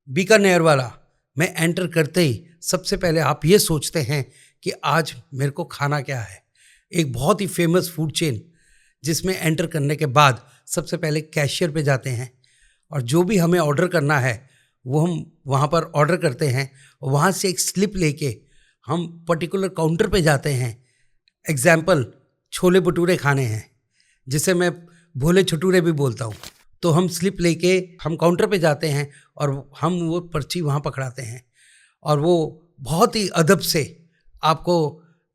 बीकानेर वाला में एंटर करते ही सबसे पहले आप ये सोचते हैं कि आज मेरे को खाना क्या है। एक बहुत ही फेमस फूड चेन जिसमें एंटर करने के बाद सबसे पहले कैशियर पे जाते हैं और जो भी हमें ऑर्डर करना है वो हम वहाँ पर ऑर्डर करते हैं। वहाँ से एक स्लिप लेके हम पर्टिकुलर काउंटर पे जाते हैं। एग्जाम्पल, छोले भटूरे खाने हैं जिसे मैं भोले छटूरे भी बोलता हूँ। तो हम स्लिप लेके हम काउंटर पे जाते हैं और हम वो पर्ची वहाँ पकड़ाते हैं और वो बहुत ही अदब से आपको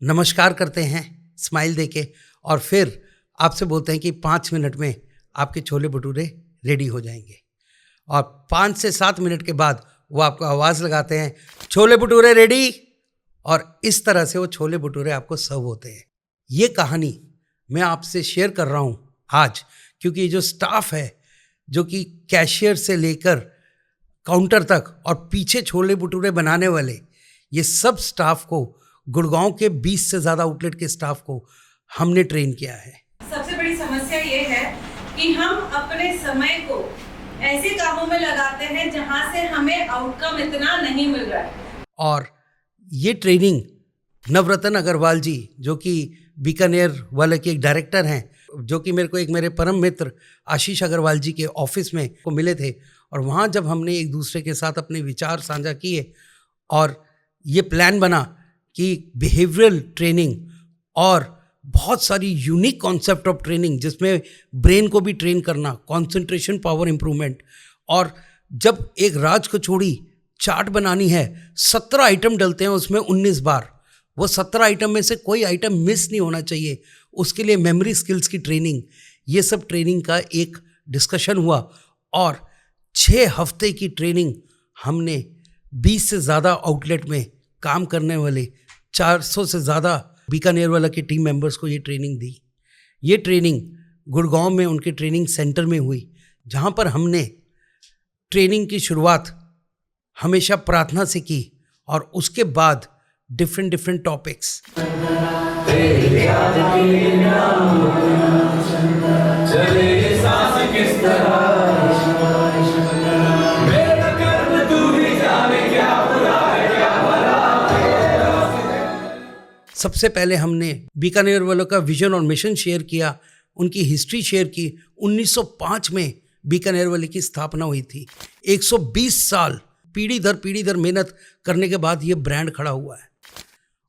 नमस्कार करते हैं स्माइल देके और फिर आपसे बोलते हैं कि 5 मिनट में आपके छोले भटूरे रेडी हो जाएंगे। और 5 से 7 मिनट के बाद वो आपको आवाज़ लगाते हैं, छोले भटूरे रेडी, और इस तरह से वो छोले भटूरे आपको सर्व होते हैं। ये कहानी मैं आपसे शेयर कर रहा हूँ आज क्योंकि जो स्टाफ है जो कि कैशियर से लेकर काउंटर तक और पीछे छोले भटूरे बनाने वाले, ये सब स्टाफ को, गुड़गांव के 20 से ज़्यादा आउटलेट के स्टाफ को हमने ट्रेन किया है। सबसे बड़ी समस्या ये है कि हम अपने समय को ऐसे कामों में लगाते हैं जहां से हमें आउटकम इतना नहीं मिल रहा है। और ये ट्रेनिंग नवरत्न अग्रवाल जी जो कि बीकानेर वाले के एक डायरेक्टर हैं, जो कि मेरे को एक मेरे परम मित्र आशीष अग्रवाल जी के ऑफिस में को मिले थे और वहाँ जब हमने एक दूसरे के साथ अपने विचार साझा किए और ये प्लान बना कि बिहेवियरल ट्रेनिंग और बहुत सारी यूनिक कॉन्सेप्ट ऑफ ट्रेनिंग जिसमें ब्रेन को भी ट्रेन करना, कंसंट्रेशन पावर इम्प्रूवमेंट, और जब एक राज कचौड़ी चाट बनानी है 17 आइटम डलते हैं उसमें 19 बार, वो 17 आइटम में से कोई आइटम मिस नहीं होना चाहिए, उसके लिए मेमोरी स्किल्स की ट्रेनिंग, ये सब ट्रेनिंग का एक डिस्कशन हुआ और 6 हफ्ते की ट्रेनिंग हमने 20 से ज़्यादा आउटलेट में काम करने वाले 400 से ज़्यादा बीकानेर वाला के टीम मेंबर्स को ये ट्रेनिंग दी। ये ट्रेनिंग गुड़गांव में उनके ट्रेनिंग सेंटर में हुई, जहाँ पर हमने ट्रेनिंग की शुरुआत हमेशा प्रार्थना से की और उसके बाद डिफरेंट टॉपिक्स। सबसे पहले हमने बीकानेर वालों का विजन और मिशन शेयर किया, उनकी हिस्ट्री शेयर की। 1905 में बीकानेर वाले की स्थापना हुई थी। 120 साल पीढ़ी दर मेहनत करने के बाद ये ब्रांड खड़ा हुआ है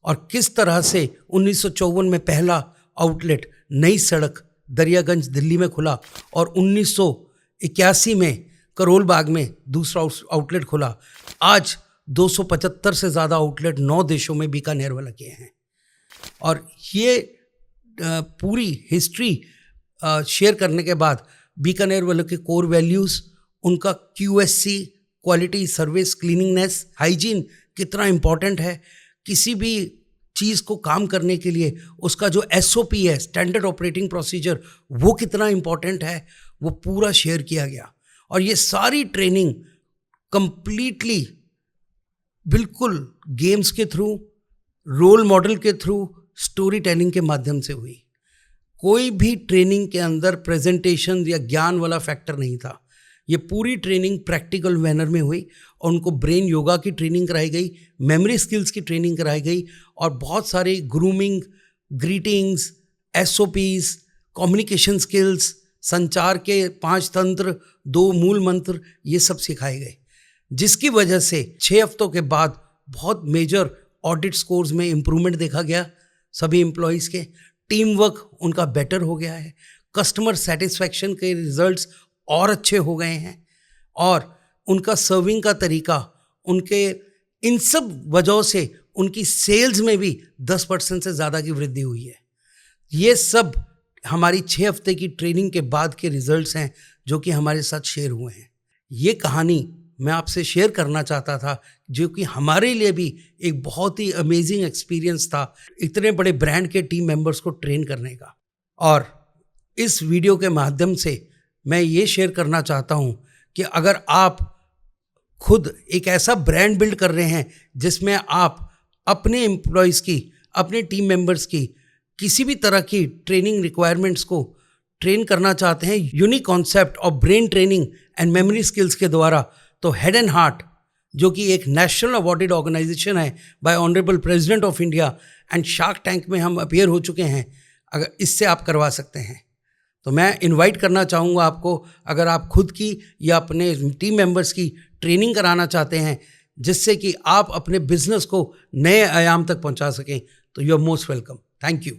और किस तरह से 1954 में पहला आउटलेट नई सड़क दरियागंज दिल्ली में खुला और 1981 में करोल बाग में दूसरा आउटलेट खुला। आज 275 से ज़्यादा आउटलेट 9 देशों में बीकानेर वाला के हैं और ये पूरी हिस्ट्री शेयर करने के बाद बीकानेर वालों के कोर वैल्यूज़, उनका QSC क्वालिटी सर्विस, क्लीनिंगनेस, हाइजीन कितना इम्पॉर्टेंट है, किसी भी चीज़ को काम करने के लिए उसका जो SOP है, स्टैंडर्ड ऑपरेटिंग प्रोसीजर, वो कितना इम्पॉर्टेंट है, वो पूरा शेयर किया गया। और ये सारी ट्रेनिंग कंप्लीटली बिल्कुल गेम्स के थ्रू, रोल मॉडल के थ्रू, स्टोरी टेलिंग के माध्यम से हुई। कोई भी ट्रेनिंग के अंदर प्रेजेंटेशन या ज्ञान वाला फैक्टर नहीं था। ये पूरी ट्रेनिंग प्रैक्टिकल मैनर में हुई और उनको ब्रेन योगा की ट्रेनिंग कराई गई, मेमोरी स्किल्स की ट्रेनिंग कराई गई और बहुत सारे grooming, greetings, SOPs, communication skills, संचार के 5 तंत्र, 2 मूल मंत्र, ये सब सिखाए गए, जिसकी वजह से 6 हफ्तों के बाद बहुत मेजर ऑडिट स्कोर्स में इम्प्रूवमेंट देखा गया। सभी एम्प्लॉयज़ के टीम वर्क उनका बेटर हो गया है, कस्टमर सेटिस्फैक्शन के रिजल्ट्स और अच्छे हो गए हैं और उनका सर्विंग का तरीका, उनके इन सब वजहों से उनकी सेल्स में भी 10% से ज़्यादा की वृद्धि हुई है। ये सब हमारी 6 हफ्ते की ट्रेनिंग के बाद के रिजल्ट्स हैं जो कि हमारे साथ शेयर हुए हैं। ये कहानी मैं आपसे शेयर करना चाहता था जो कि हमारे लिए भी एक बहुत ही अमेजिंग एक्सपीरियंस था, इतने बड़े ब्रांड के टीम मेंबर्स को ट्रेन करने का। और इस वीडियो के माध्यम से मैं ये शेयर करना चाहता हूँ कि अगर आप खुद एक ऐसा ब्रांड बिल्ड कर रहे हैं जिसमें आप अपने एम्प्लॉयज़ की, अपने टीम मेंबर्स की किसी भी तरह की ट्रेनिंग रिक्वायरमेंट्स को ट्रेन करना चाहते हैं unique concept of brain training and memory skills के द्वारा, तो हेड एंड हार्ट जो कि एक नेशनल अवॉर्डेड ऑर्गेनाइजेशन है bye honourable president of India, and shark tank में हम अपीयर हो चुके हैं, अगर इससे आप करवा सकते हैं। तो मैं इनवाइट करना चाहूँगा आपको, अगर आप खुद की या अपने टीम मेंबर्स की ट्रेनिंग कराना चाहते हैं जिससे कि आप अपने बिजनेस को नए आयाम तक पहुंचा सकें, तो you are most welcome. Thank you.